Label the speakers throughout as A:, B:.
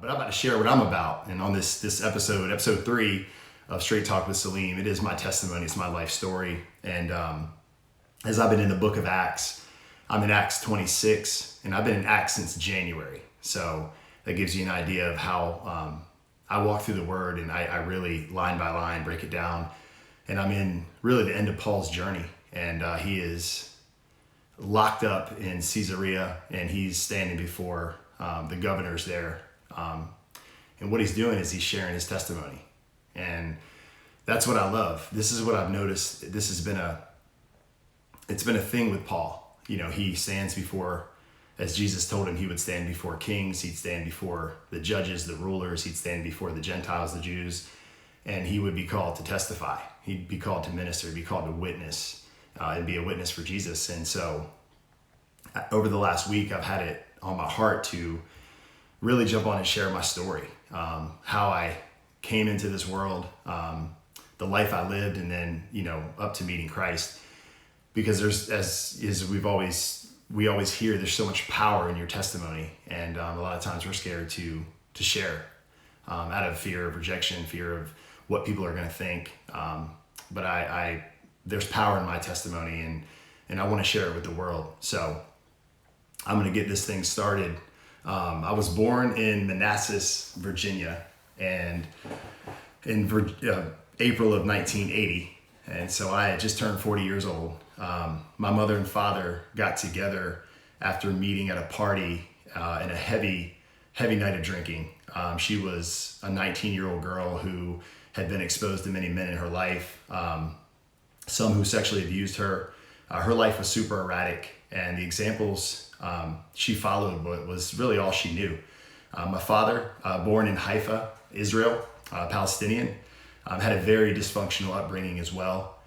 A: But I'm about to share what I'm about. And on this episode 3 of Straight Talk with Salim, it is my testimony. It's my life story. And as I've been in the book of Acts, I'm in Acts 26, and I've been in Acts since January. So that gives you an idea of how I walk through the word, and I really line by line break it down. And I'm in really the end of Paul's journey, and he is locked up in Caesarea, and he's standing before the governors there. And what he's doing is he's sharing his testimony. And that's what I love. This is what I've noticed. This has been it's been a thing with Paul. You know, he stands before, as Jesus told him he would stand before kings, he'd stand before the judges, the rulers, he'd stand before the Gentiles, the Jews, and he would be called to testify. He'd be called to minister, he'd be called to witness, and be a witness for Jesus. And so over the last week, I've had it on my heart to really jump on and share my story, how I came into this world, the life I lived, and then, up to meeting Christ. Because there's, as we always hear, there's so much power in your testimony, and a lot of times we're scared to share out of fear of rejection, fear of what people are going to think. But I there's power in my testimony, and I want to share it with the world. So I'm going to get this thing started. I was born in Manassas, Virginia, and in April of 1980. And so I had just turned 40 years old. My mother and father got together after meeting at a party in a heavy night of drinking. She was a 19-year-old girl who had been exposed to many men in her life, some who sexually abused her. Her life was super erratic, and the examples she followed was really all she knew. My father, born in Haifa, Israel, Palestinian, had a very dysfunctional upbringing as well.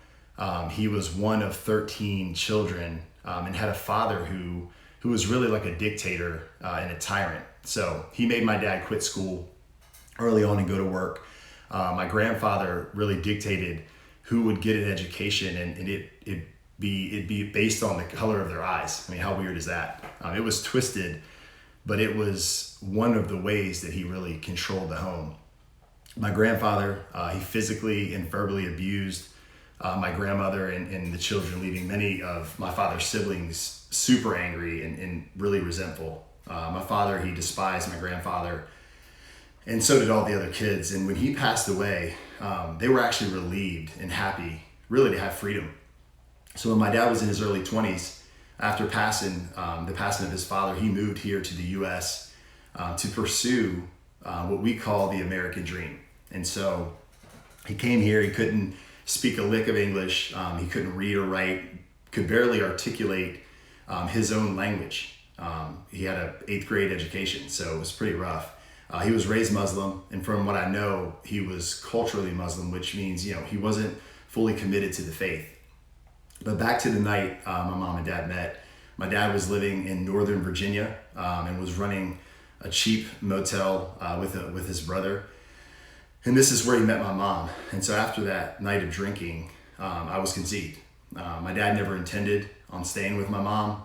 A: He was one of 13 children, and had a father who was really like a dictator and a tyrant. So he made my dad quit school early on and go to work. My grandfather really dictated who would get an education, and it'd be based on the color of their eyes. I mean, how weird is that? It was twisted, but it was one of the ways that he really controlled the home. My grandfather, he physically and verbally abused my grandmother and the children, leaving many of my father's siblings super angry and really resentful. My father, he despised my grandfather, and so did all the other kids. And when he passed away, they were actually relieved and happy, really, to have freedom. So when my dad was in his early 20s, after the passing of his father, he moved here to the U.S. To pursue what we call the American dream. And so he came here. He couldn't speak a lick of English. He couldn't read or write, could barely articulate his own language. He had an 8th grade education, so it was pretty rough. He was raised Muslim, and from what I know, he was culturally Muslim, which means, he wasn't fully committed to the faith. But back to the night my mom and dad met. My dad was living in Northern Virginia and was running a cheap motel with his brother. And this is where he met my mom. And so after that night of drinking, I was conceived. My dad never intended on staying with my mom.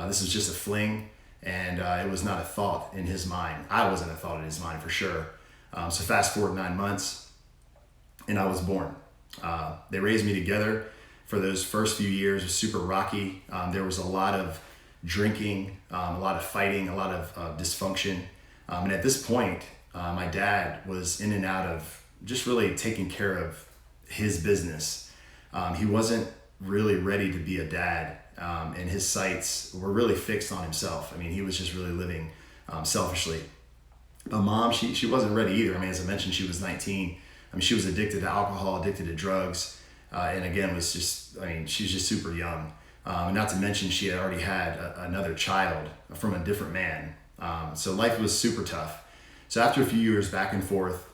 A: This was just a fling, and it was not a thought in his mind. I wasn't a thought in his mind for sure. So fast forward 9 months, and I was born. They raised me together. For those first few years, it was super rocky. There was a lot of drinking, a lot of fighting, a lot of dysfunction. And at this point, my dad was in and out of just really taking care of his business. He wasn't really ready to be a dad, and his sights were really fixed on himself. I mean, he was just really living selfishly. My mom, she wasn't ready either. I mean, as I mentioned, she was 19. I mean, she was addicted to alcohol, addicted to drugs. And again, she's just super young. And not to mention, she had already had another child from a different man. So life was super tough. So after a few years back and forth,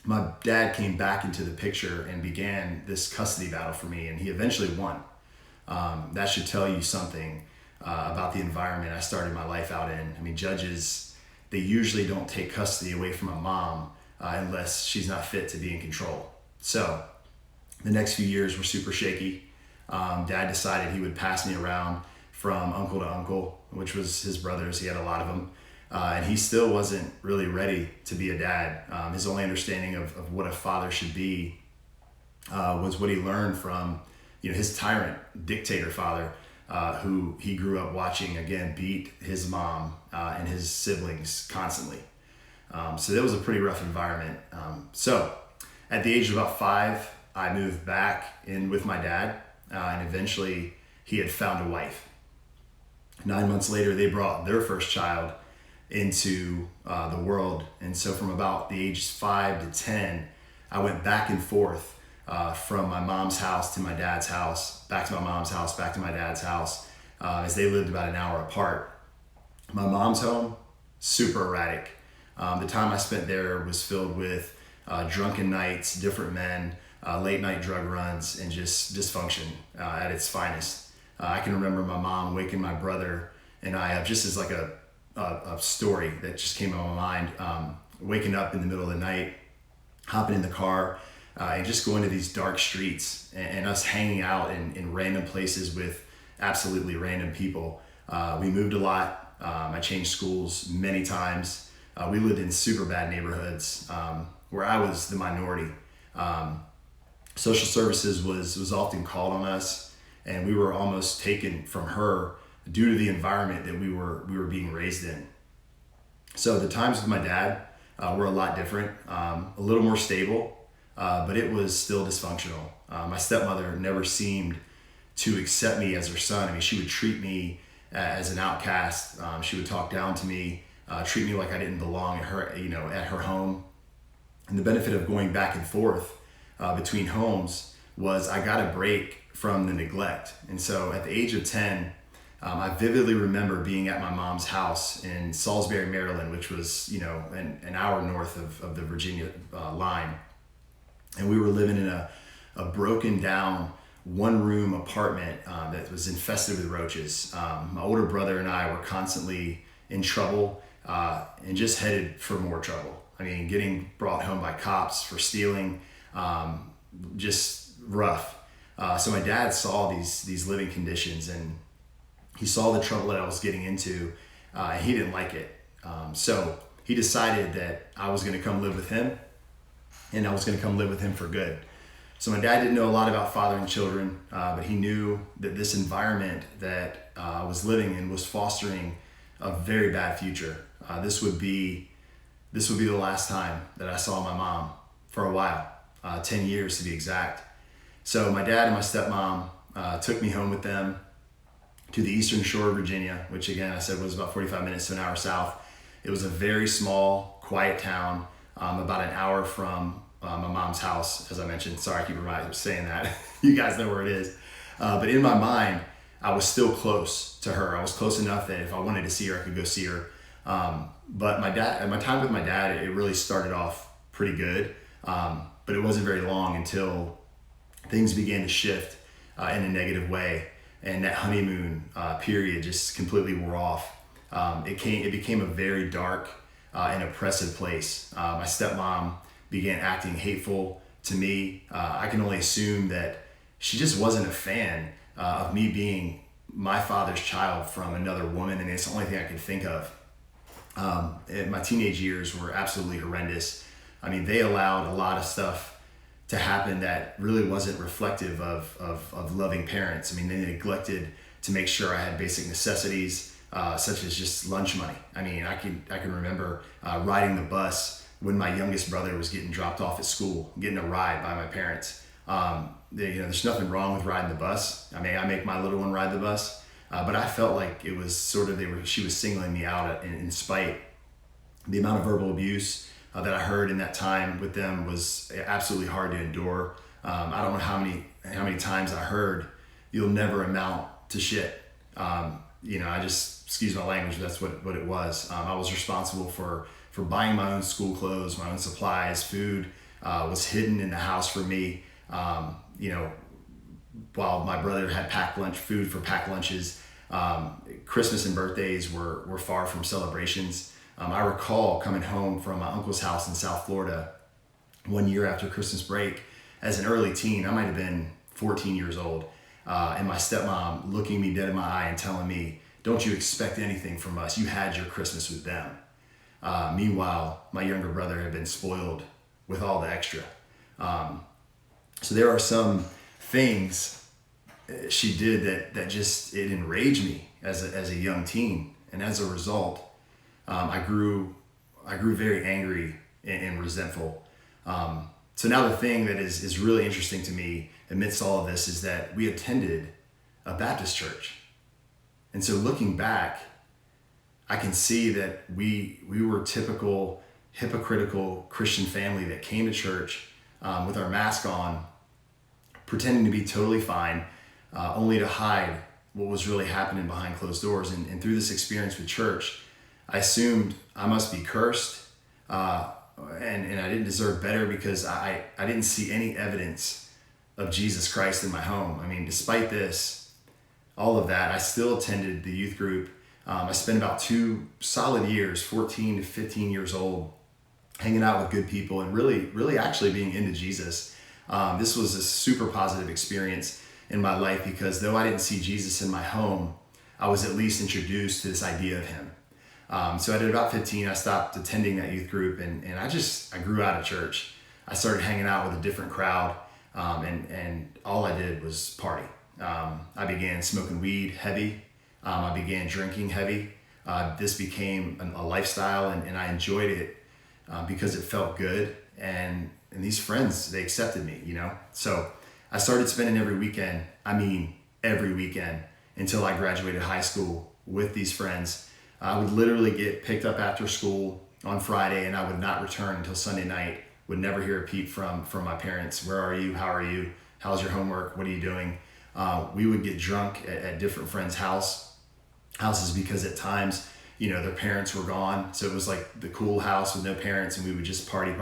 A: my dad came back into the picture and began this custody battle for me, and he eventually won. That should tell you something about the environment I started my life out in. I mean, judges, they usually don't take custody away from a mom unless she's not fit to be in control. So the next few years were super shaky. Dad decided he would pass me around from uncle to uncle, which was his brothers. He had a lot of them. And he still wasn't really ready to be a dad. His only understanding of what a father should be was what he learned from, his tyrant dictator father, who he grew up watching, again, beat his mom and his siblings constantly. So that was a pretty rough environment. So at the age of about 5, I moved back in with my dad, and eventually he had found a wife. 9 months later, they brought their first child into the world. And so from about the ages 5 to 10, I went back and forth from my mom's house to my dad's house, back to my mom's house, back to my dad's house, as they lived about an hour apart. My mom's home, super erratic. The time I spent there was filled with drunken nights, different men, late night drug runs, and just dysfunction at its finest. I can remember my mom waking my brother and I up, just as like a story that just came on my mind, waking up in the middle of the night, hopping in the car, and just going to these dark streets and us hanging out in random places with absolutely random people. We moved a lot. I changed schools many times. We lived in super bad neighborhoods where I was the minority. Social services was often called on us, and we were almost taken from her due to the environment that we were being raised in. So the times with my dad were a lot different, a little more stable, but it was still dysfunctional. My stepmother never seemed to accept me as her son. I mean, she would treat me as an outcast. She would talk down to me, treat me like I didn't belong at her home. And the benefit of going back and forth between homes was I got a break from the neglect. And so at the age of 10, I vividly remember being at my mom's house in Salisbury, Maryland, which was, an hour north of the Virginia line. And we were living in a broken down 1-room apartment that was infested with roaches. My older brother and I were constantly in trouble and just headed for more trouble. I mean, getting brought home by cops for stealing, just rough. So my dad saw these living conditions, and he saw the trouble that I was getting into, and he didn't like it. So he decided that I was going to come live with him, and I was going to come live with him for good. So my dad didn't know a lot about fathering children, but he knew that this environment that I was living in was fostering a very bad future. This would be the last time that I saw my mom for a while, 10 years to be exact. So my dad and my stepmom took me home with them to the eastern shore of Virginia, which again, I said was about 45 minutes to an hour south. It was a very small, quiet town, about an hour from my mom's house, as I mentioned. Sorry, I keep saying that. You guys know where it is. But in my mind, I was still close to her. I was close enough that if I wanted to see her, I could go see her. But my time with my dad, it really started off pretty good. But it wasn't very long until things began to shift in a negative way. And that honeymoon period just completely wore off. It became a very dark and oppressive place. My stepmom began acting hateful to me. I can only assume that she just wasn't a fan of me being my father's child from another woman, and it's the only thing I could think of. My teenage years were absolutely horrendous. I mean, they allowed a lot of stuff to happen that really wasn't reflective of loving parents. I mean, they neglected to make sure I had basic necessities, such as just lunch money. I mean, I can remember riding the bus when my youngest brother was getting dropped off at school, getting a ride by my parents. There's nothing wrong with riding the bus. I mean, I make my little one ride the bus, but I felt like it was sort of she was singling me out in spite. The amount of verbal abuse that I heard in that time with them was absolutely hard to endure. I don't know how many times I heard, "You'll never amount to shit." Excuse my language, that's what it was. I was responsible for buying my own school clothes, my own supplies, food was hidden in the house for me. While my brother had food for packed lunches, Christmas and birthdays were far from celebrations. I recall coming home from my uncle's house in South Florida one year after Christmas break as an early teen. I might have been 14 years old, and my stepmom looking me dead in my eye and telling me, "Don't you expect anything from us? You had your Christmas with them." Meanwhile, my younger brother had been spoiled with all the extra. So there are some things she did that just, it enraged me as a young teen. And as a result, I grew very angry and resentful. So now the thing that is really interesting to me amidst all of this is that we attended a Baptist church. And so looking back, I can see that we were typical hypocritical Christian family that came to church with our mask on, pretending to be totally fine, only to hide what was really happening behind closed doors. And through this experience with church, I assumed I must be cursed, and I didn't deserve better because I didn't see any evidence of Jesus Christ in my home. I mean, despite this, all of that, I still attended the youth group. I spent about 2 solid years, 14 to 15 years old, hanging out with good people and really actually being into Jesus. This was a super positive experience in my life because though I didn't see Jesus in my home, I was at least introduced to this idea of him. So at about 15, I stopped attending that youth group and I grew out of church. I started hanging out with a different crowd, and all I did was party. I began smoking weed heavy. I began drinking heavy. This became a lifestyle and I enjoyed it because it felt good. And these friends, they accepted me, So I started spending every weekend until I graduated high school with these friends. I would literally get picked up after school on Friday and I would not return until Sunday night. Would never hear a peep from my parents. Where are you? How are you? How's your homework? What are you doing? We would get drunk at different friends' houses because at times, their parents were gone. So it was like the cool house with no parents and we would just party.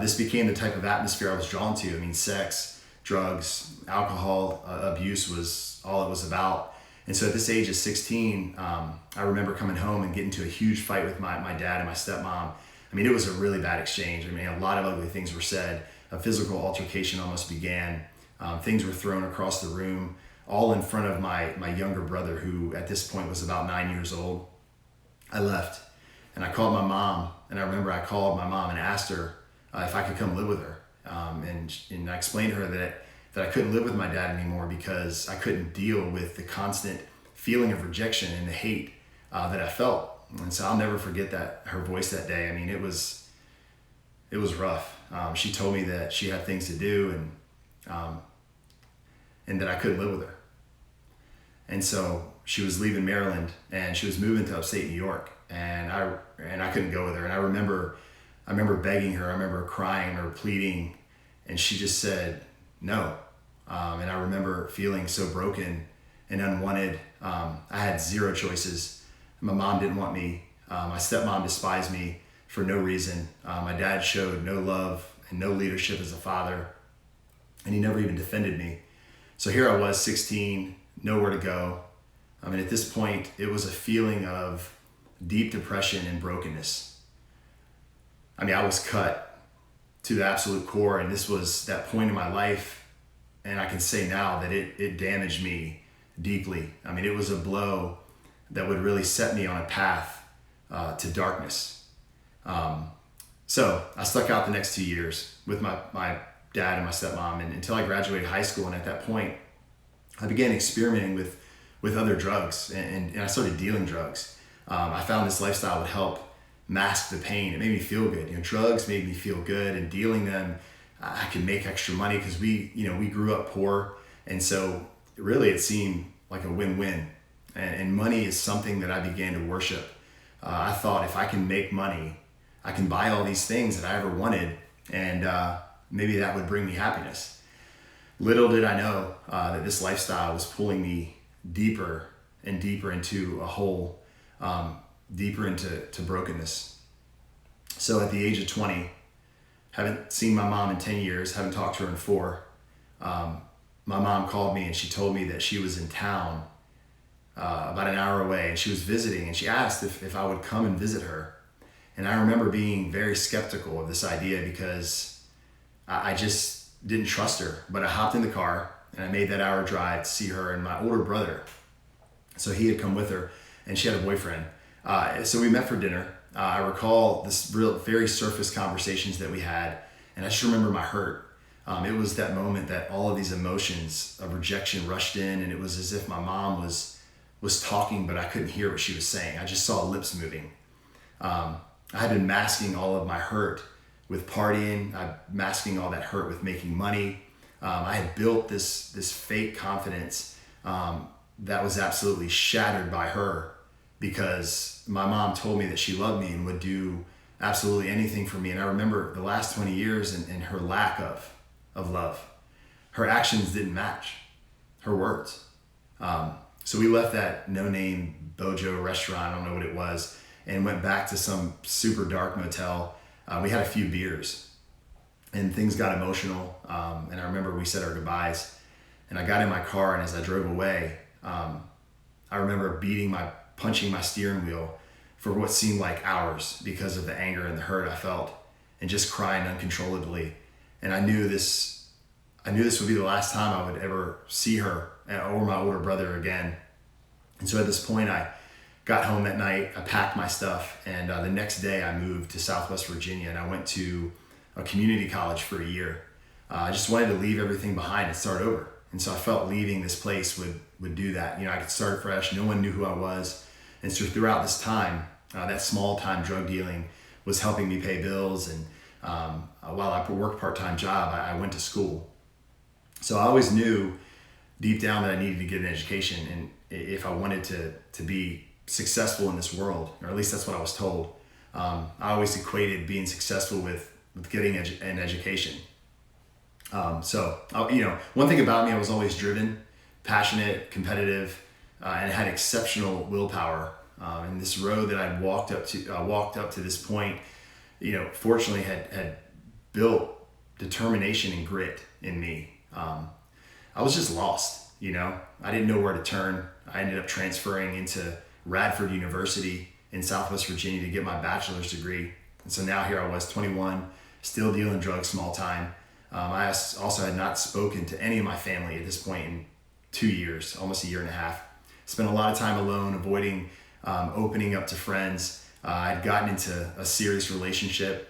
A: This became the type of atmosphere I was drawn to. I mean, sex, drugs, alcohol, abuse was all it was about. And so at this age of 16, I remember coming home and getting into a huge fight with my dad and my stepmom. I mean, it was a really bad exchange. I mean, a lot of ugly things were said. A physical altercation almost began. Things were thrown across the room, all in front of my younger brother, who at this point was about 9 years old. I left and I called my mom, and I remember I called my mom and asked her if I could come live with her. And I explained to her that I couldn't live with my dad anymore because I couldn't deal with the constant feeling of rejection and the hate that I felt. And so I'll never forget her voice that day. I mean, it was rough. She told me that she had things to do and that I couldn't live with her. And so she was leaving Maryland and she was moving to upstate New York, and I couldn't go with her. And I remember begging her, I remember crying or pleading, and she just said no. And I remember feeling so broken and unwanted. I had zero choices. My mom didn't want me. My stepmom despised me for no reason. My dad showed no love and no leadership as a father, and he never even defended me. So here I was, 16, nowhere to go. I mean, at this point, it was a feeling of deep depression and brokenness. I mean, I was cut to the absolute core, and this was that point in my life, and I can say now that it damaged me deeply. I mean, it was a blow that would really set me on a path to darkness. So I stuck out the next 2 years with my dad and my stepmom, and until I graduated high school. And at that point, I began experimenting with other drugs, and I started dealing drugs. I found this lifestyle would help mask the pain. It made me feel good. Drugs made me feel good, and dealing them, I could make extra money because we grew up poor, and so really it seemed like a win-win. And money is something that I began to worship. I thought if I can make money, I can buy all these things that I ever wanted, and maybe that would bring me happiness. Little did I know that this lifestyle was pulling me deeper and deeper into a hole, deeper into brokenness. So at the age of 20, haven't seen my mom in 10 years, haven't talked to her in 4. My mom called me and she told me that she was in town about an hour away, and she was visiting, and she asked if I would come and visit her. And I remember being very skeptical of this idea because I just didn't trust her. But I hopped in the car and I made that hour drive to see her and my older brother. So he had come with her, and she had a boyfriend. So we met for dinner. I recall this very surface conversations that we had, and I just remember my hurt. It was that moment that all of these emotions of rejection rushed in, and it was as if my mom was talking, but I couldn't hear what she was saying. I just saw lips moving. I had been masking all of my hurt with partying. I masking all that hurt with making money. I had built this fake confidence that was absolutely shattered by her, because my mom told me that she loved me and would do absolutely anything for me. And I remember the last 20 years and her lack of love. Her actions didn't match her words. So we left that no-name Bojo restaurant, I don't know what it was, and went back to some super dark motel. We had a few beers and things got emotional. And I remember we said our goodbyes, and I got in my car, and as I drove away, I remember punching my steering wheel for what seemed like hours because of the anger and the hurt I felt, and just crying uncontrollably. And I knew this would be the last time I would ever see her or my older brother again. And so at this point, I got home that night, I packed my stuff, and the next day I moved to Southwest Virginia, and I went to a community college for a year. I just wanted to leave everything behind and start over. And so I felt leaving this place would do that. I could start fresh. No one knew who I was. And so throughout this time, that small time drug dealing was helping me pay bills. And while I worked a part-time job, I went to school. So I always knew deep down that I needed to get an education. And if I wanted to be successful in this world, or at least that's what I was told, I always equated being successful with getting an education. So one thing about me, I was always driven, passionate, competitive, and had exceptional willpower. And this road that I walked up to this point, fortunately had built determination and grit in me. I was just lost, I didn't know where to turn. I ended up transferring into Radford University in Southwest Virginia to get my bachelor's degree. And so now here I was, 21, still dealing drugs small time. I also had not spoken to any of my family at this point in 2 years, almost a year and a half. Spent a lot of time alone, avoiding opening up to friends. I'd gotten into a serious relationship.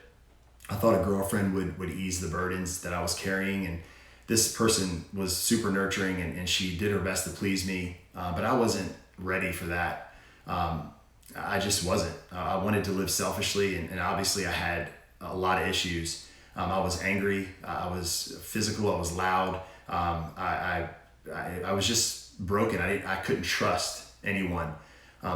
A: I thought a girlfriend would ease the burdens that I was carrying. And this person was super nurturing, and she did her best to please me. But I wasn't ready for that. I just wasn't. I wanted to live selfishly, and obviously I had a lot of issues. I was angry, I was physical, I was loud. I was just broken. I couldn't trust anyone.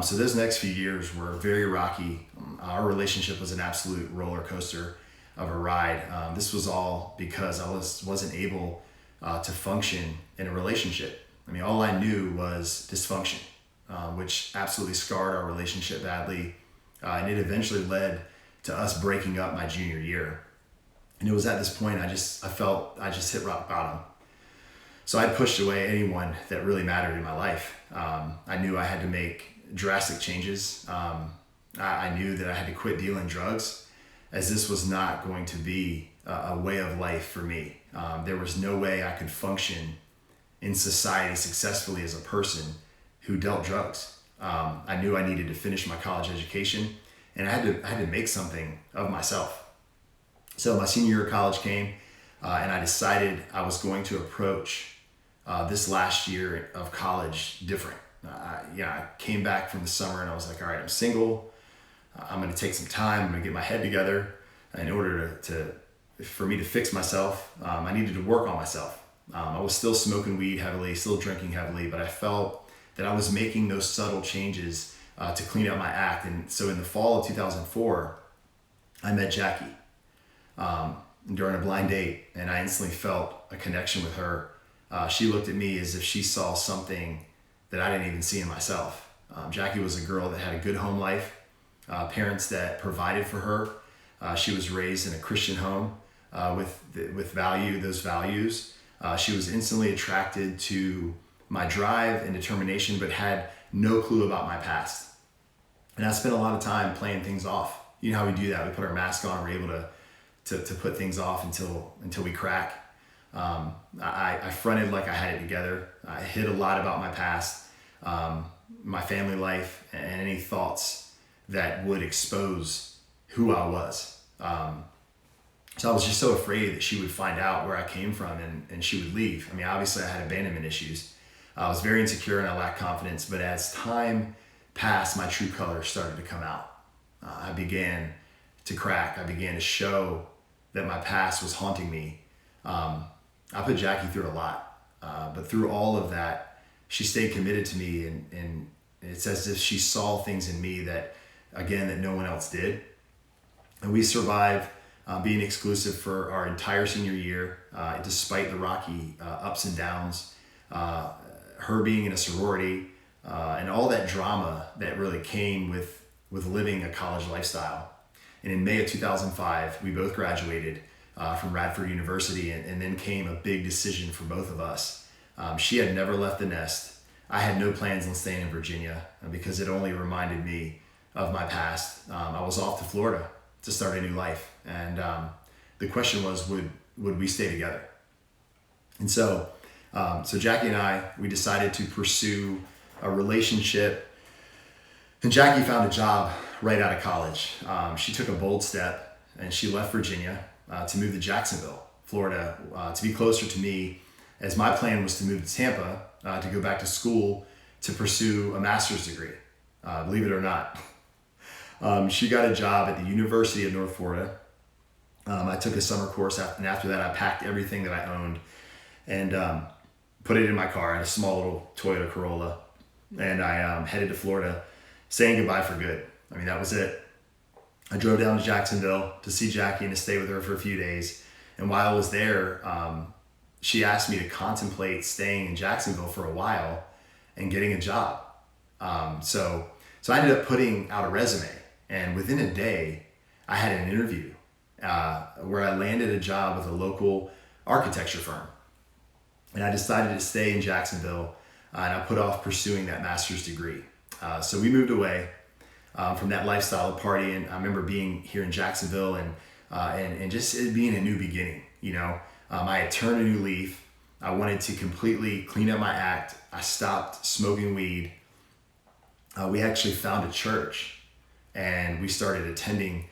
A: So those next few years were very rocky. Our relationship was an absolute roller coaster of a ride. This was all because I wasn't able to function in a relationship. All I knew was dysfunction, which absolutely scarred our relationship badly. And it eventually led to us breaking up my junior year. And it was at this point I felt I just hit rock bottom. So I pushed away anyone that really mattered in my life. I knew I had to make drastic changes. I knew that I had to quit dealing drugs, as this was not going to be a way of life for me. There was no way I could function in society successfully as a person who dealt drugs. I knew I needed to finish my college education, and I had to make something of myself. So my senior year of college came, and I decided I was going to approach this last year of college different. I came back from the summer, and I was like, all right, I'm single. I'm going to take some time. I'm going to get my head together in order for me to fix myself. I needed to work on myself. I was still smoking weed heavily, still drinking heavily, but I felt that I was making those subtle changes to clean up my act. And so in the fall of 2004, I met Jackie during a blind date, and I instantly felt a connection with her. She looked at me as if she saw something that I didn't even see in myself. Jackie was a girl that had a good home life, parents that provided for her. She was raised in a Christian home with those values. She was instantly attracted to my drive and determination, but had no clue about my past. And I spent a lot of time playing things off. You know how we do that? We put our mask on, we're able to put things off until we crack. I fronted like I had it together. I hid a lot about my past, my family life, and any thoughts that would expose who I was. So I was just so afraid that she would find out where I came from and she would leave. I mean, obviously I had abandonment issues. I was very insecure and I lacked confidence, but as time passed, my true colors started to come out. I began to crack. I began to show that my past was haunting me. I put Jackie through a lot, but through all of that, she stayed committed to me, and it's as if she saw things in me that no one else did. And we survived being exclusive for our entire senior year, despite the rocky ups and downs, her being in a sorority, and all that drama that really came with living a college lifestyle. And in May of 2005, we both graduated from Radford University, and then came a big decision for both of us. She had never left the nest. I had no plans on staying in Virginia because it only reminded me of my past. I was off to Florida to start a new life. And the question was, would we stay together? And so Jackie and I, we decided to pursue a relationship. And Jackie found a job right out of college. She took a bold step and she left Virginia to move to Jacksonville, Florida, to be closer to me, as my plan was to move to Tampa to go back to school to pursue a master's degree, believe it or not. She got a job at the University of North Florida. I took a summer course, and after that I packed everything that I owned and put it in my car. I had a small little Toyota Corolla, and I headed to Florida, saying goodbye for good. I mean, that was it. I drove down to Jacksonville to see Jackie and to stay with her for a few days. And while I was there, she asked me to contemplate staying in Jacksonville for a while and getting a job. So I ended up putting out a resume, and within a day, I had an interview where I landed a job with a local architecture firm. And I decided to stay in Jacksonville, and I put off pursuing that master's degree. So we moved away from that lifestyle of partying. I remember being here in Jacksonville and just it being a new beginning. I had turned a new leaf. I wanted to completely clean up my act. I stopped smoking weed. We actually found a church, and we started attending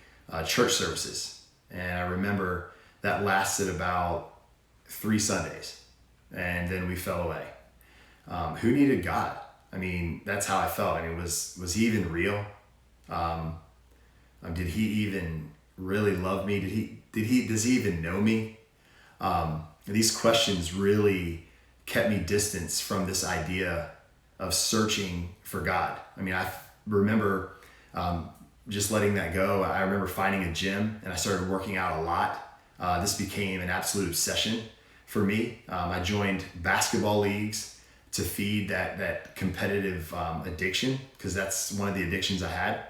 A: church services. And I remember that lasted about 3 Sundays, and then we fell away. Who needed God? I mean, that's how I felt. I mean, was he even real? Did he even really love me? Does he even know me? These questions really kept me distanced from this idea of searching for God. I mean, I remember just letting that go. I remember finding a gym, and I started working out a lot. This became an absolute obsession for me. I joined basketball leagues to feed that competitive addiction, because that's one of the addictions I had.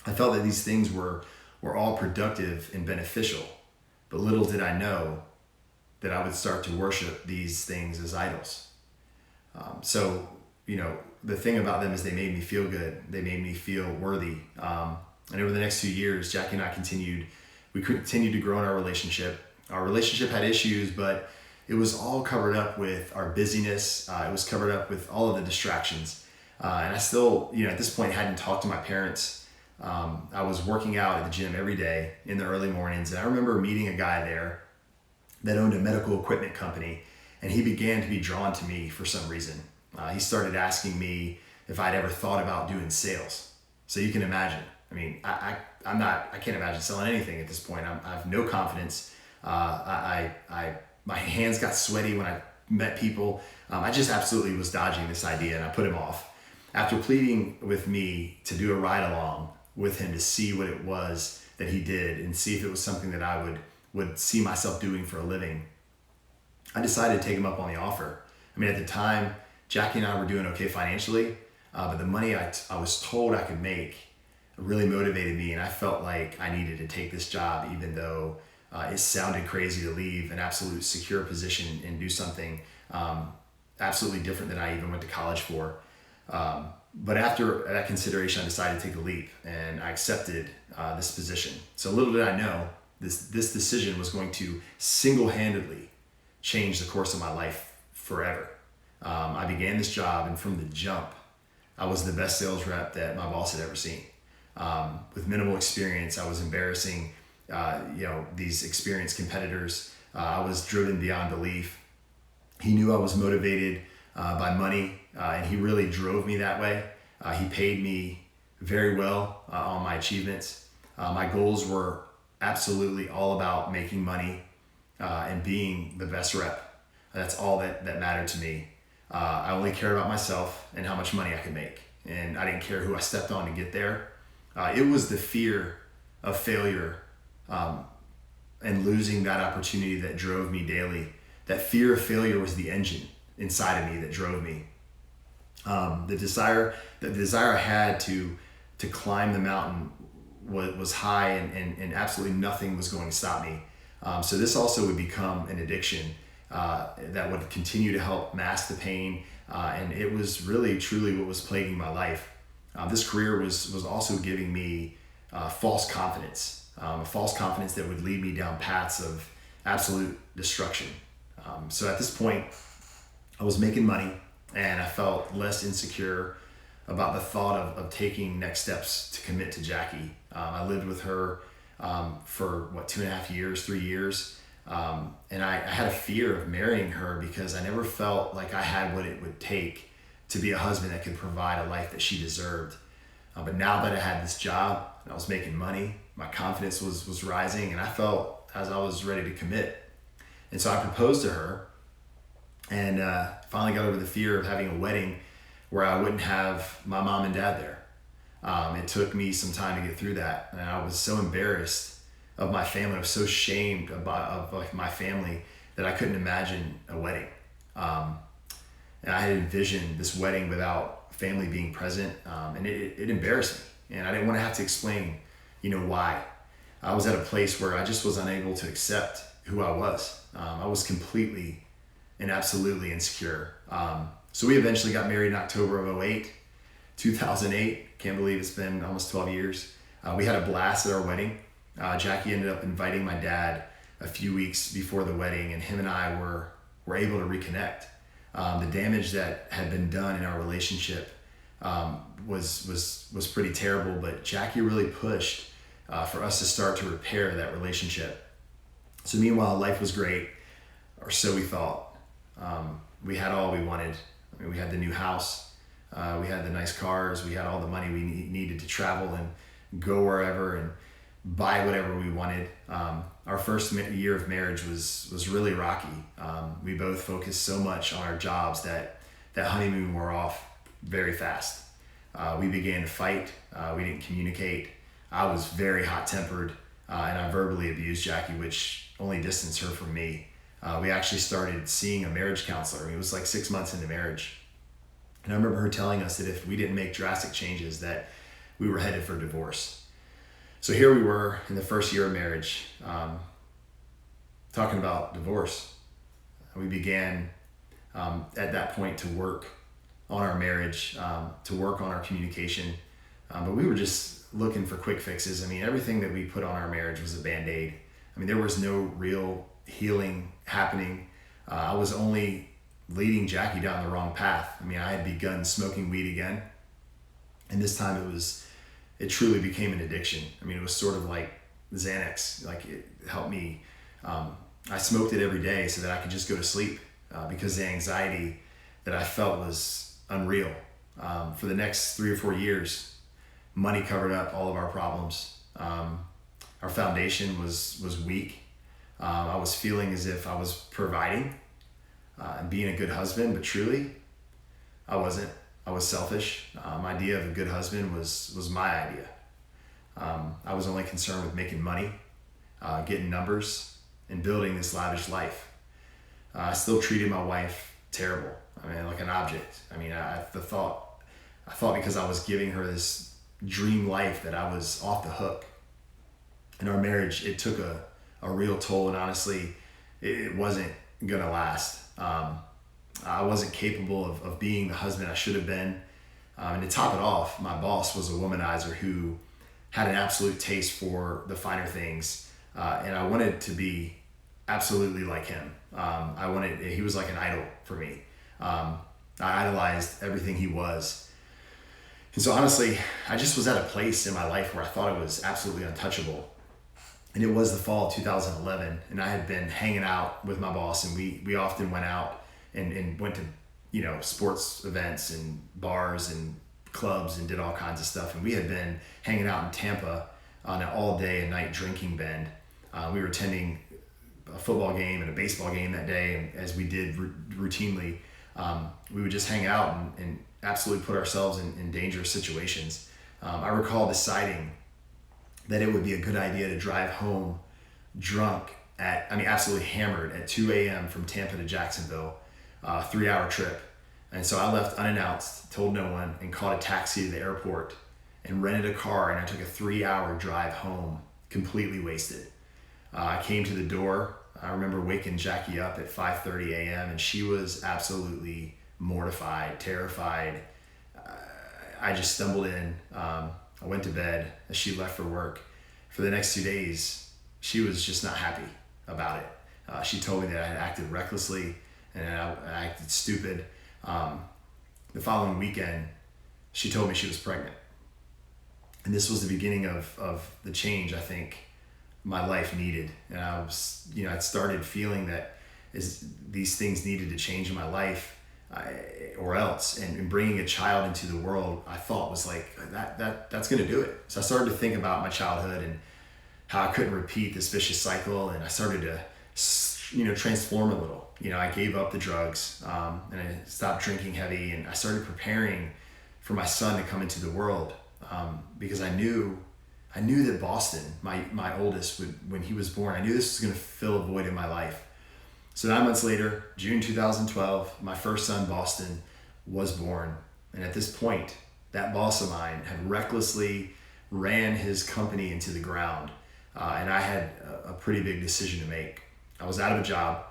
A: I felt that these things were all productive and beneficial, but little did I know that I would start to worship these things as idols. The thing about them is they made me feel good. They made me feel worthy. And over the next few years, Jackie and I continued to grow in our relationship. Our relationship had issues, but it was all covered up with our busyness. It was covered up with all of the distractions. And I still, at this point, hadn't talked to my parents. I was working out at the gym every day in the early mornings. And I remember meeting a guy there that owned a medical equipment company, and he began to be drawn to me for some reason. He started asking me if I'd ever thought about doing sales. So you can imagine. I mean, I can't imagine selling anything at this point. I have no confidence. My hands got sweaty when I met people. I just absolutely was dodging this idea, and I put him off. After pleading with me to do a ride along with him to see what it was that he did and see if it was something that I would see myself doing for a living, I decided to take him up on the offer. I mean, at the time, Jackie and I were doing okay financially, but the money I was told I could make really motivated me, and I felt like I needed to take this job, even though it sounded crazy to leave an absolute secure position and do something absolutely different than I even went to college for. But after that consideration, I decided to take the leap, and I accepted this position. So little did I know, this decision was going to single-handedly change the course of my life forever. I began this job, and from the jump, I was the best sales rep that my boss had ever seen. with minimal experience. I was embarrassing, these experienced competitors. I was driven beyond belief. He knew I was motivated by money, and he really drove me that way. He paid me very well on my achievements. My goals were absolutely all about making money and being the best rep. That's all that mattered to me. I only cared about myself and how much money I could make. And I didn't care who I stepped on to get there. It was the fear of failure and losing that opportunity that drove me daily. That fear of failure was the engine inside of me that drove me. The desire I had to climb the mountain was high, and absolutely nothing was going to stop me. So this also would become an addiction that would continue to help mask the pain. And it was really, truly what was plaguing my life. This career was also giving me false confidence, a false confidence that would lead me down paths of absolute destruction. So at this point, I was making money, and I felt less insecure about the thought of taking next steps to commit to Jackie. I lived with her for 2.5 years, 3 years. And I had a fear of marrying her because I never felt like I had what it would take to be a husband that could provide a life that she deserved. But now that I had this job and I was making money, my confidence was rising, and I felt as I was ready to commit. And so I proposed to her, and finally got over the fear of having a wedding where I wouldn't have my mom and dad there. It took me some time to get through that, and I was so embarrassed of my family. I was so ashamed of my family that I couldn't imagine a wedding. And I had envisioned this wedding without family being present, and it embarrassed me, and I didn't want to have to explain, why. I was at a place where I just was unable to accept who I was. I was completely and absolutely insecure. So we eventually got married in October of 2008. Can't believe it's been almost 12 years. We had a blast at our wedding. Jackie ended up inviting my dad a few weeks before the wedding, and him and I were able to reconnect. The damage that had been done in our relationship was pretty terrible, but Jackie really pushed for us to start to repair that relationship. So meanwhile, life was great, or so we thought. We had all we wanted. I mean, we had the new house, we had the nice cars, we had all the money we needed to travel and go wherever and buy whatever we wanted. Our first year of marriage was really rocky. We both focused so much on our jobs that honeymoon wore off very fast. We began to fight. We didn't communicate. I was very hot-tempered, and I verbally abused Jackie, which only distanced her from me. We actually started seeing a marriage counselor. It was like 6 months into marriage. And I remember her telling us that if we didn't make drastic changes, that we were headed for divorce. So here we were in the first year of marriage, talking about divorce. We began at that point to work on our marriage, to work on our communication. But we were just looking for quick fixes. I mean, everything that we put on our marriage was a Band-Aid. I mean, there was no real healing happening. I was only leading Jackie down the wrong path. I mean, I had begun smoking weed again. And this time it truly became an addiction. I mean, it was sort of like Xanax. Like, it helped me. I smoked it every day so that I could just go to sleep because the anxiety that I felt was unreal. For the next 3 or 4 years, money covered up all of our problems. Our foundation was weak. I was feeling as if I was providing and being a good husband, but truly, I wasn't. I was selfish. My idea of a good husband was my idea. I was only concerned with making money, getting numbers, and building this lavish life. I still treated my wife terrible. I mean, like an object. I mean, I thought because I was giving her this dream life that I was off the hook. In our marriage, it took a real toll, and honestly, it wasn't gonna last. I wasn't capable of being the husband I should have been. And to top it off, my boss was a womanizer who had an absolute taste for the finer things. And I wanted to be absolutely like him. He was like an idol for me. I idolized everything he was. And so honestly, I just was at a place in my life where I thought I was absolutely untouchable. And it was the fall of 2011, and I had been hanging out with my boss, and we often went out and went to, sports events and bars and clubs and did all kinds of stuff. And we had been hanging out in Tampa on an all day and night drinking bend. We were attending a football game and a baseball game that day, and as we did routinely, we would just hang out and absolutely put ourselves in dangerous situations. I recall deciding that it would be a good idea to drive home drunk absolutely hammered at 2 a.m. from Tampa to Jacksonville, a 3-hour trip. And so I left unannounced, told no one, and caught a taxi to the airport and rented a car, and I took a 3-hour drive home, completely wasted. I came to the door. I remember waking Jackie up at 5:30 a.m. and she was absolutely mortified, terrified. I just stumbled in. I went to bed as she left for work. For the next 2 days, she was just not happy about it. She told me that I had acted recklessly and I acted stupid. The following weekend, she told me she was pregnant. And this was the beginning of the change I think my life needed. And I'd started feeling that these things needed to change in my life. Or else, and bringing a child into the world, I thought was like that's going to do it. So I started to think about my childhood and how I couldn't repeat this vicious cycle, and I started to transform a little. I gave up the drugs, and I stopped drinking heavy, and I started preparing for my son to come into the world, because I knew that Boston, my oldest, when he was born, I knew this was going to fill a void in my life. So 9 months later, June 2012, my first son, Boston, was born. And at this point, that boss of mine had recklessly ran his company into the ground. And I had a pretty big decision to make. I was out of a job,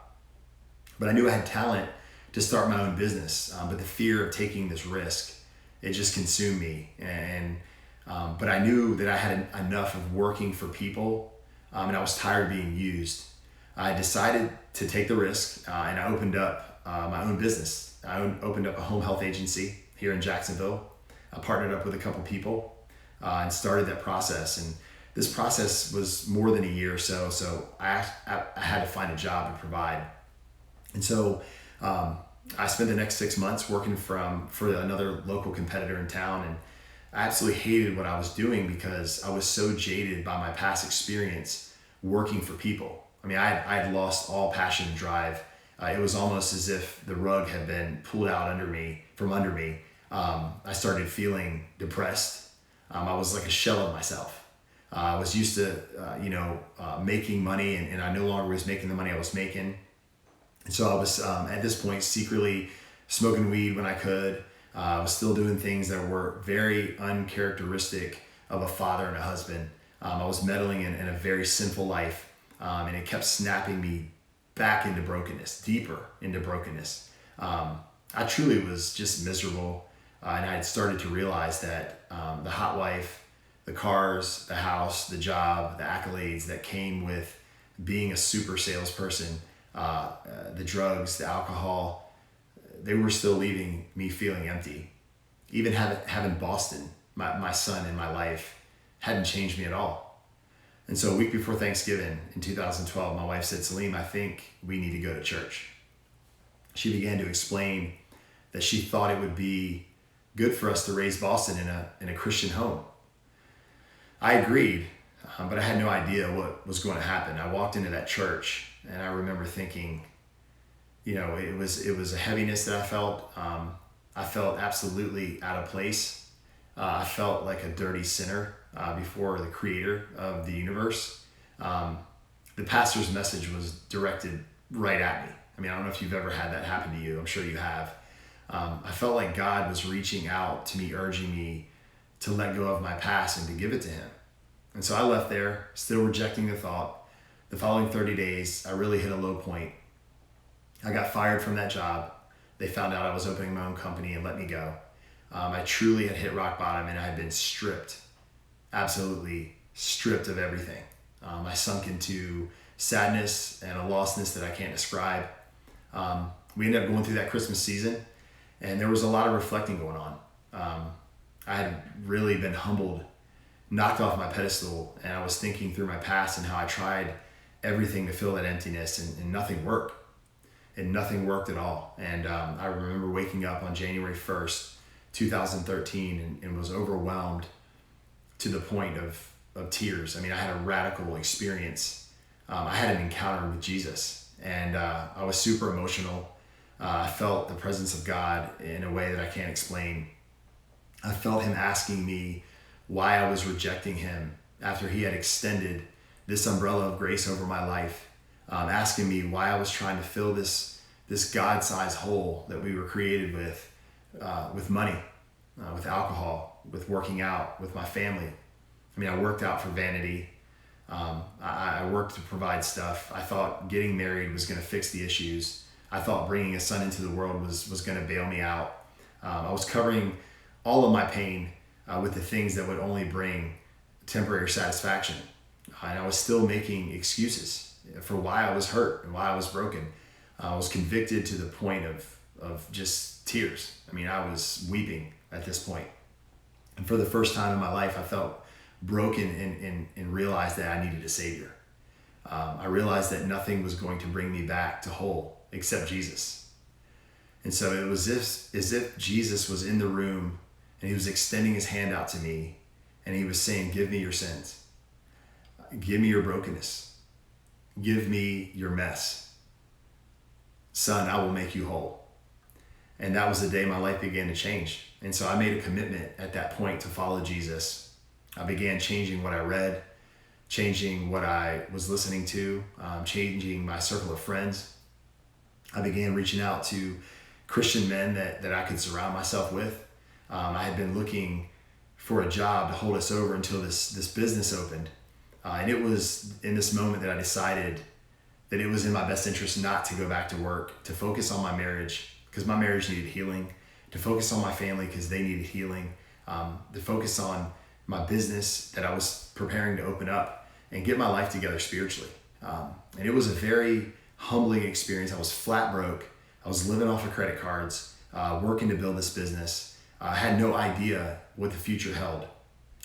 A: but I knew I had talent to start my own business. But the fear of taking this risk, it just consumed me. But I knew that I had enough of working for people, and I was tired of being used. I decided to take the risk, and I opened up my own business. I opened up a home health agency here in Jacksonville. I partnered up with a couple people and started that process. And this process was more than a year or so. So I had to find a job to provide. And so I spent the next 6 months working for another local competitor in town. And I absolutely hated what I was doing because I was so jaded by my past experience working for people. I had lost all passion and drive. It was almost as if the rug had been pulled out from under me. I started feeling depressed. I was like a shell of myself. I was used to, making money, and I no longer was making the money I was making. And so I was, at this point, secretly smoking weed when I could. I was still doing things that were very uncharacteristic of a father and a husband. I was meddling in a very sinful life. And it kept snapping me back into brokenness, deeper into brokenness. I truly was just miserable. And I had started to realize that the hot wife, the cars, the house, the job, the accolades that came with being a super salesperson, the drugs, the alcohol, they were still leaving me feeling empty. Even having Boston, my son in my life, hadn't changed me at all. And so a week before Thanksgiving in 2012, my wife said, "Salim, I think we need to go to church." She began to explain that she thought it would be good for us to raise Boston in a Christian home. I agreed, but I had no idea what was going to happen. I walked into that church, and I remember thinking, it was a heaviness that I felt. I felt absolutely out of place. I felt like a dirty sinner before the creator of the universe. The pastor's message was directed right at me. I don't know if you've ever had that happen to you. I'm sure you have. I felt like God was reaching out to me, urging me to let go of my past and to give it to him. And so I left there, still rejecting the thought. The following 30 days, I really hit a low point. I got fired from that job. They found out I was opening my own company and let me go. I truly had hit rock bottom, and I had been stripped, absolutely stripped of everything. I sunk into sadness and a lostness that I can't describe. We ended up going through that Christmas season, and there was a lot of reflecting going on. I had really been humbled, knocked off my pedestal, and I was thinking through my past and how I tried everything to fill that emptiness, and nothing worked. And nothing worked at all. And I remember waking up on January 1st, 2013, and was overwhelmed to the point of tears. I mean, I had a radical experience. I had an encounter with Jesus, and I was super emotional. I felt the presence of God in a way that I can't explain. I felt him asking me why I was rejecting him after he had extended this umbrella of grace over my life, asking me why I was trying to fill this God-sized hole that we were created with money, with alcohol, with working out, with my family. I mean, I worked out for vanity. I worked to provide stuff. I thought getting married was going to fix the issues. I thought bringing a son into the world was going to bail me out. I was covering all of my pain with the things that would only bring temporary satisfaction. And I was still making excuses for why I was hurt and why I was broken. I was convicted to the point of just tears. I mean, I was weeping at this point. And for the first time in my life, I felt broken and realized that I needed a savior. I realized that nothing was going to bring me back to whole except Jesus. And so it was as if Jesus was in the room and he was extending his hand out to me, and he was saying, give me your sins. Give me your brokenness. Give me your mess. Son, I will make you whole. And that was the day my life began to change. And so I made a commitment at that point to follow Jesus. I began changing what I read, changing what I was listening to, changing my circle of friends. I began reaching out to Christian men that I could surround myself with. I had been looking for a job to hold us over until this business opened. And it was in this moment that I decided that it was in my best interest not to go back to work, to focus on my marriage because my marriage needed healing, to focus on my family because they needed healing, to focus on my business that I was preparing to open up and get my life together spiritually. And it was a very humbling experience. I was flat broke. I was living off of credit cards, working to build this business. I had no idea what the future held.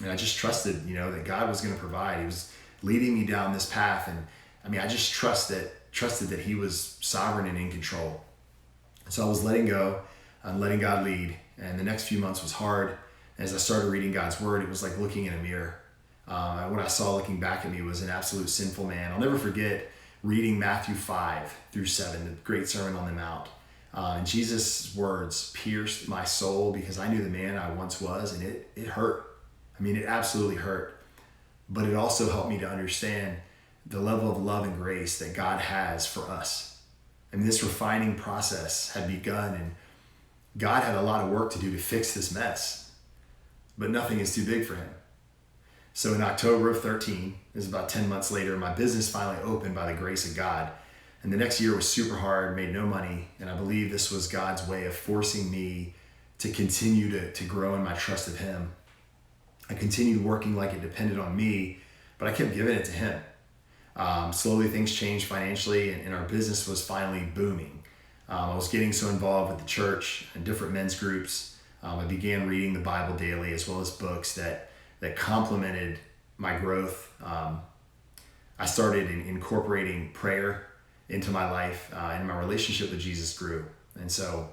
A: And I just trusted, that God was going to provide. He was leading me down this path. And I mean, I just trusted that he was sovereign and in control. So I was letting go and letting God lead. And the next few months was hard. As I started reading God's word, it was like looking in a mirror. What I saw looking back at me was an absolute sinful man. I'll never forget reading Matthew 5-7, the great Sermon on the Mount. And Jesus' words pierced my soul because I knew the man I once was, and it hurt. I mean, it absolutely hurt. But it also helped me to understand the level of love and grace that God has for us. And this refining process had begun, and God had a lot of work to do to fix this mess. But nothing is too big for him. So in October of 13, it was about 10 months later, my business finally opened by the grace of God. And the next year was super hard, made no money. And I believe this was God's way of forcing me to continue to grow in my trust of him. I continued working like it depended on me, but I kept giving it to him. Slowly things changed financially, and our business was finally booming. I was getting so involved with the church and different men's groups. I began reading the Bible daily, as well as books that complemented my growth. I started incorporating prayer into my life, and my relationship with Jesus grew. And so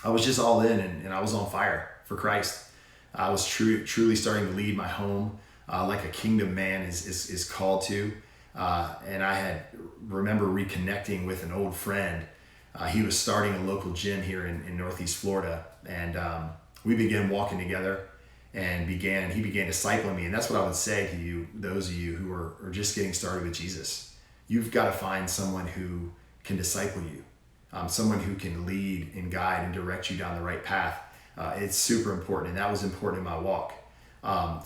A: I was just all in, and I was on fire for Christ. I was truly starting to lead my home like a kingdom man is called to. And I remember reconnecting with an old friend. He was starting a local gym here in Northeast Florida. And we began walking together and he began discipling me. And that's what I would say to you, those of you who are just getting started with Jesus. You've got to find someone who can disciple you, someone who can lead and guide and direct you down the right path. It's super important, and that was important in my walk.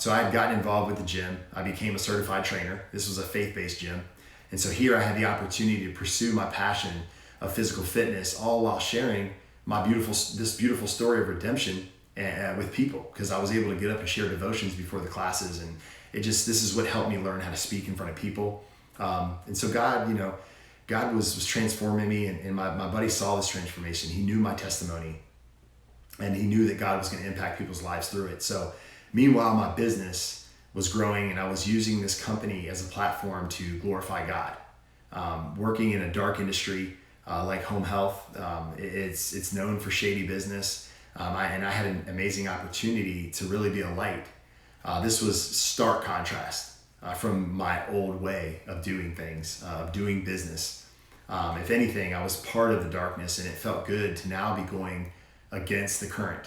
A: So I had gotten involved with the gym. I became a certified trainer. This was a faith-based gym. And so here I had the opportunity to pursue my passion of physical fitness, all while sharing this beautiful story of redemption with people, because I was able to get up and share devotions before the classes. And this is what helped me learn how to speak in front of people. And so God was transforming me, and my buddy saw this transformation. He knew my testimony. and he knew that God was going to impact people's lives through it. So meanwhile, my business was growing, and I was using this company as a platform to glorify God. Working in a dark industry like home health, it's known for shady business, and I had an amazing opportunity to really be a light. This was stark contrast from my old way of doing things, of doing business. If anything, I was part of the darkness, and it felt good to now be going against the current.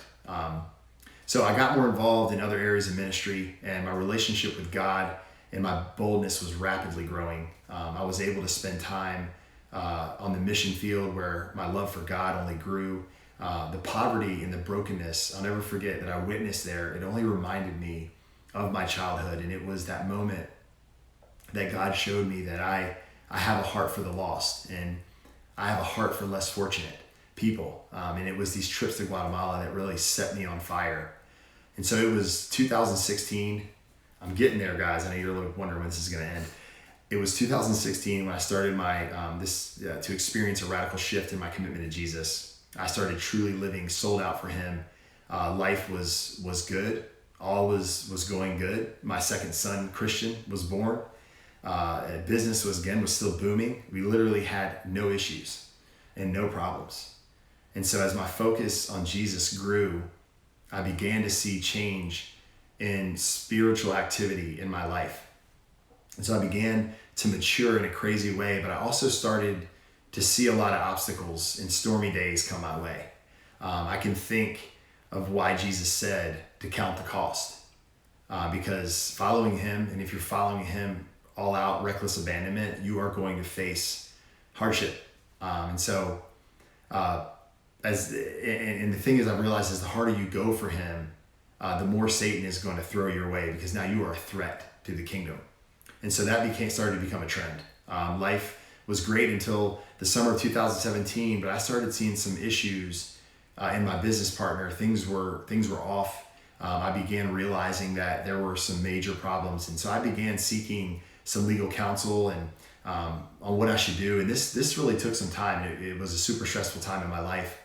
A: So I got more involved in other areas of ministry, and my relationship with God and my boldness was rapidly growing. I was able to spend time on the mission field where my love for God only grew. The poverty and the brokenness, I'll never forget that I witnessed there. It only reminded me of my childhood, and it was that moment that God showed me that I have a heart for the lost, and I have a heart for less fortunate people. And it was these trips to Guatemala that really set me on fire. And so it was 2016. I'm getting there, guys. I know you're wondering when this is going to end. It was 2016 when I started my to experience a radical shift in my commitment to Jesus. I started truly living sold out for Him. Life was good. All was going good. My second son, Christian, was born. Business was still booming. We literally had no issues and no problems. And so as my focus on Jesus grew, I began to see change in spiritual activity in my life. And so I began to mature in a crazy way, but I also started to see a lot of obstacles and stormy days come my way. I can think of why Jesus said to count the cost, because following Him, and if you're following Him all out, reckless abandonment, you are going to face hardship. And the thing is, I've realized is the harder you go for Him, the more Satan is going to throw your way, because now you are a threat to the kingdom. And so that started to become a trend. Life was great until the summer of 2017, but I started seeing some issues in my business partner. Things were off. I began realizing that there were some major problems, and so I began seeking some legal counsel and on what I should do. And this really took some time. It was a super stressful time in my life.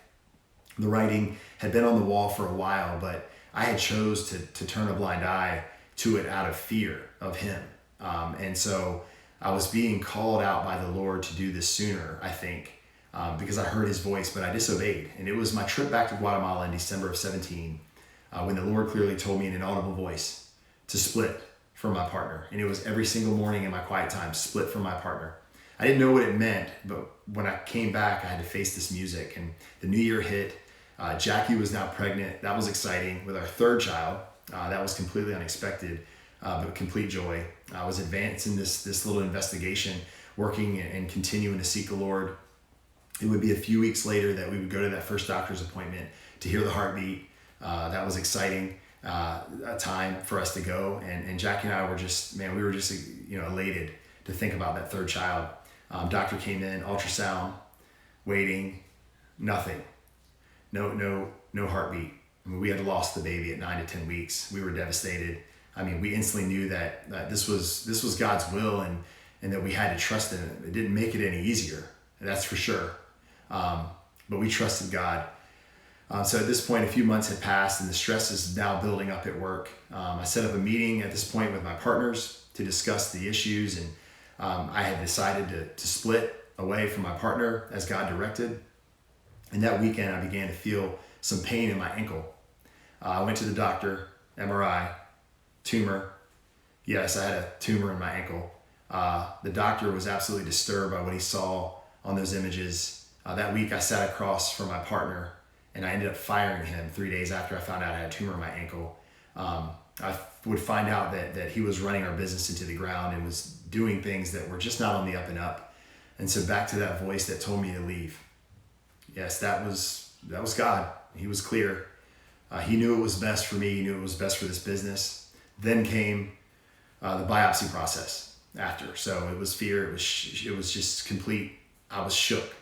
A: The writing had been on the wall for a while, but I had chose to turn a blind eye to it out of fear of Him. And so I was being called out by the Lord to do this sooner, I think, because I heard His voice, but I disobeyed. And it was my trip back to Guatemala in December of 17, when the Lord clearly told me in an audible voice to split from my partner. And it was every single morning in my quiet time, split from my partner. I didn't know what it meant, but when I came back, I had to face this music. And the new year hit. Jackie was now pregnant. That was exciting. With our third child, that was completely unexpected, but complete joy. I was advancing this little investigation, working and continuing to seek the Lord. It would be a few weeks later that we would go to that first doctor's appointment to hear the heartbeat. That was exciting, a time for us to go. And Jackie and I were just elated to think about that third child. Doctor came in, ultrasound, waiting, nothing. No heartbeat. I mean, we had lost the baby at 9 to 10 weeks. We were devastated. I mean, we instantly knew that this was God's will, and that we had to trust in it. It didn't make it any easier, that's for sure. But we trusted God. So at this point, a few months had passed, and the stress is now building up at work. I set up a meeting at this point with my partners to discuss the issues, and I had decided to split away from my partner as God directed. And that weekend, I began to feel some pain in my ankle. I went to the doctor, MRI, tumor. Yes, I had a tumor in my ankle. The doctor was absolutely disturbed by what he saw on those images. That week, I sat across from my partner, and I ended up firing him 3 days after I found out I had a tumor in my ankle. I would find out that he was running our business into the ground and was doing things that were just not on the up and up. And so back to that voice that told me to leave. Yes, that was God. He was clear. He knew it was best for me. He knew it was best for this business. Then came the biopsy process after. So it was fear. It was just complete. I was shook.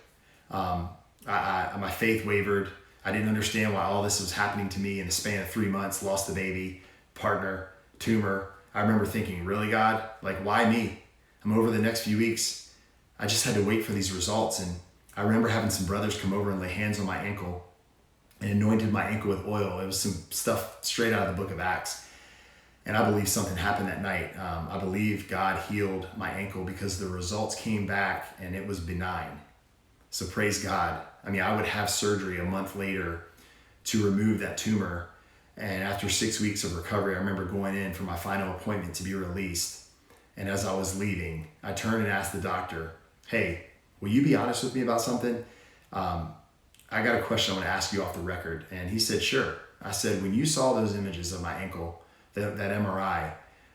A: My faith wavered. I didn't understand why all this was happening to me in the span of 3 months. Lost the baby, partner, tumor. I remember thinking, really, God? Like, why me? I'm over the next few weeks. I just had to wait for these results. And I remember having some brothers come over and lay hands on my ankle. and anointed my ankle with oil. It was some stuff straight out of the book of Acts. And I believe something happened that night. I believe God healed my ankle because the results came back and it was benign. So praise God. I mean, I would have surgery a month later to remove that tumor. And after 6 weeks of recovery, I remember going in for my final appointment to be released. And as I was leaving, I turned and asked the doctor, hey, will you be honest with me about something? I got a question I want to ask you off the record. And he said, sure. I said, when you saw those images of my ankle, that MRI,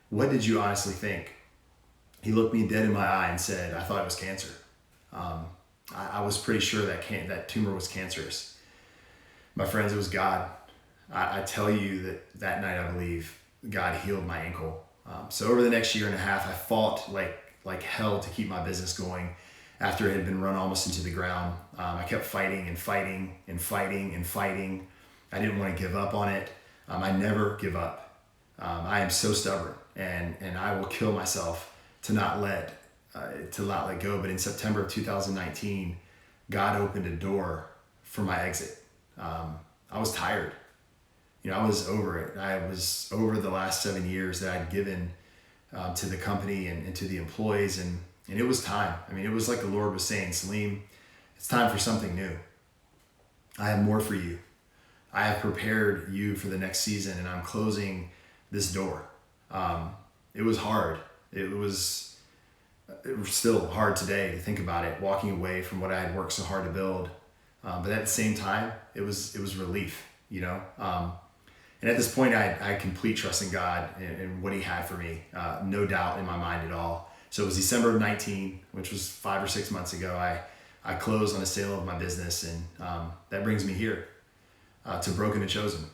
A: what did you honestly think? He looked me dead in my eye and said, I thought it was cancer. I was pretty sure that tumor was cancerous. My friends, it was God. I tell you that night, I believe God healed my ankle. So over the next year and a half, I fought like hell to keep my business going after it had been run almost into the ground. I kept fighting and fighting and fighting and fighting. I didn't want to give up on it. I never give up. I am so stubborn, and I will kill myself to not let go. But in September of 2019, God opened a door for my exit. I was tired. I was over it. I was over the last 7 years that I'd given to the company and to the employees, and it was time. I mean, it was like the Lord was saying, Salim, it's time for something new. I have more for you. I have prepared you for the next season, and I'm closing this door. It was hard. It was still hard today to think about it, walking away from what I had worked so hard to build. But at the same time, it was relief, and at this point, I had complete trust in God and what he had for me. No doubt in my mind at all. So it was December of 19, which was 5 or 6 months ago. I closed on a sale of my business, and that brings me here to Broken and Chosen.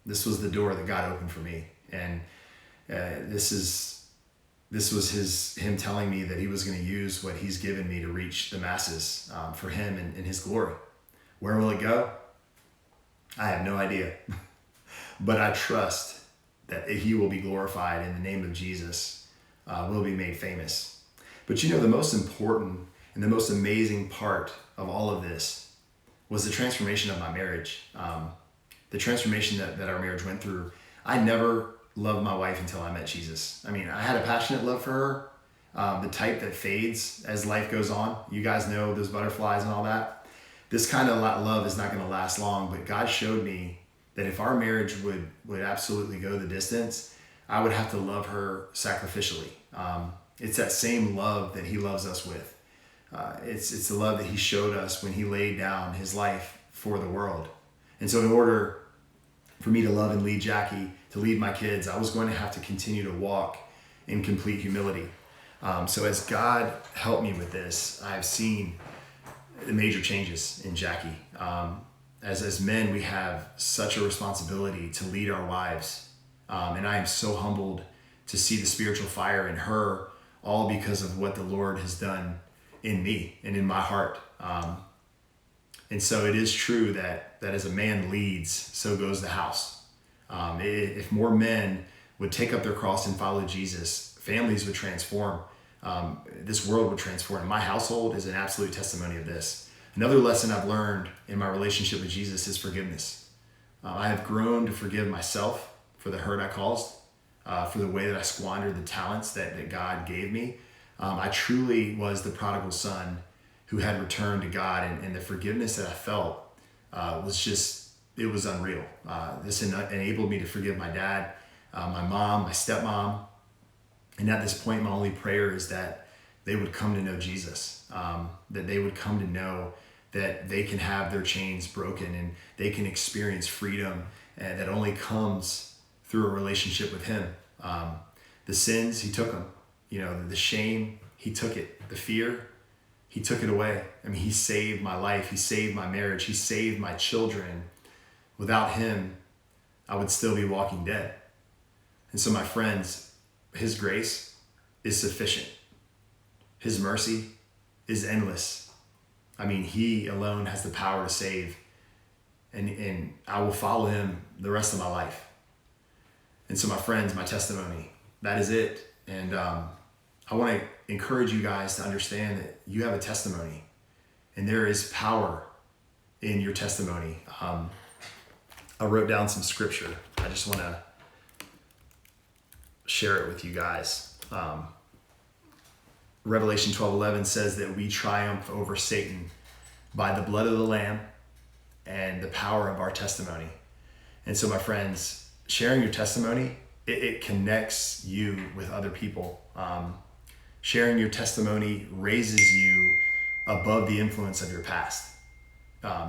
A: This was the door that God opened for me, and this was him telling me that he was going to use what he's given me to reach the masses for him and his glory. Where will it go? I have no idea, but I trust that he will be glorified in the name of Jesus, will be made famous. But the most important and the most amazing part of all of this was the transformation of my marriage. The transformation that our marriage went through. I never loved my wife until I met Jesus. I mean, I had a passionate love for her, the type that fades as life goes on. You guys know those butterflies and all that. This kind of love is not going to last long, but God showed me that if our marriage would absolutely go the distance, I would have to love her sacrificially. It's that same love that he loves us with. It's the love that he showed us when he laid down his life for the world. And so in order for me to love and lead Jackie, to lead my kids, I was going to have to continue to walk in complete humility. So as God helped me with this, I've seen the major changes in Jackie. As men, we have such a responsibility to lead our wives. And I am so humbled to see the spiritual fire in her, all because of what the Lord has done in me and in my heart. And so it is true that as a man leads, so goes the house. If more men would take up their cross and follow Jesus, families would transform. This world would transform. My household is an absolute testimony of this. Another lesson I've learned in my relationship with Jesus is forgiveness. I have grown to forgive myself for the hurt I caused, for the way that I squandered the talents that God gave me. I truly was the prodigal son who had returned to God, and the forgiveness that I felt it was unreal. This enabled me to forgive my dad, my mom, my stepmom. And at this point, my only prayer is that they would come to know Jesus, that they would come to know that they can have their chains broken and they can experience freedom that only comes through a relationship with him. The sins, he took them. The shame, he took it. The fear, he took it away. I mean, he saved my life. He saved my marriage. He saved my children. Without him, I would still be walking dead. And so my friends, his grace is sufficient. His mercy is endless. I mean, he alone has the power to save. And I will follow him the rest of my life. And so my friends, my testimony, that is it. And I want to encourage you guys to understand that you have a testimony, and there is power in your testimony. I wrote down some scripture. I just want to share it with you guys. Revelation 12:11 says that we triumph over Satan by the blood of the Lamb and the power of our testimony. And so, my friends, sharing your testimony, it connects you with other people. Sharing your testimony raises you above the influence of your past.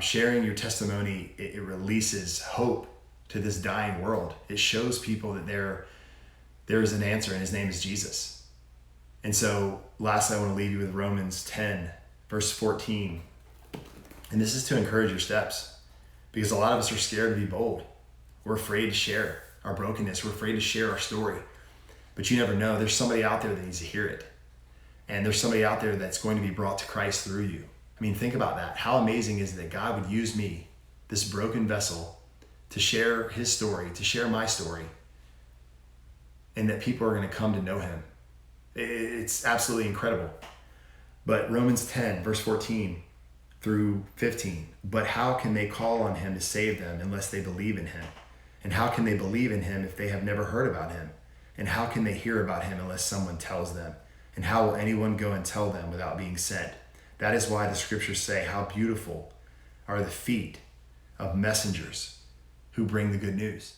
A: Sharing your testimony, it releases hope to this dying world. It shows people that there is an answer, and his name is Jesus. And so, lastly, I want to leave you with Romans 10, verse 14. And this is to encourage your steps, because a lot of us are scared to be bold. We're afraid to share our brokenness. We're afraid to share our story. But you never know. There's somebody out there that needs to hear it. And there's somebody out there that's going to be brought to Christ through you. I mean, think about that. How amazing is it that God would use me, this broken vessel, to share his story, to share my story, and that people are going to come to know him. It's absolutely incredible. But Romans 10, verse 14 through 15. But how can they call on him to save them unless they believe in him? And how can they believe in him if they have never heard about him? And how can they hear about him unless someone tells them? And how will anyone go and tell them without being sent? That is why the scriptures say, how beautiful are the feet of messengers who bring the good news.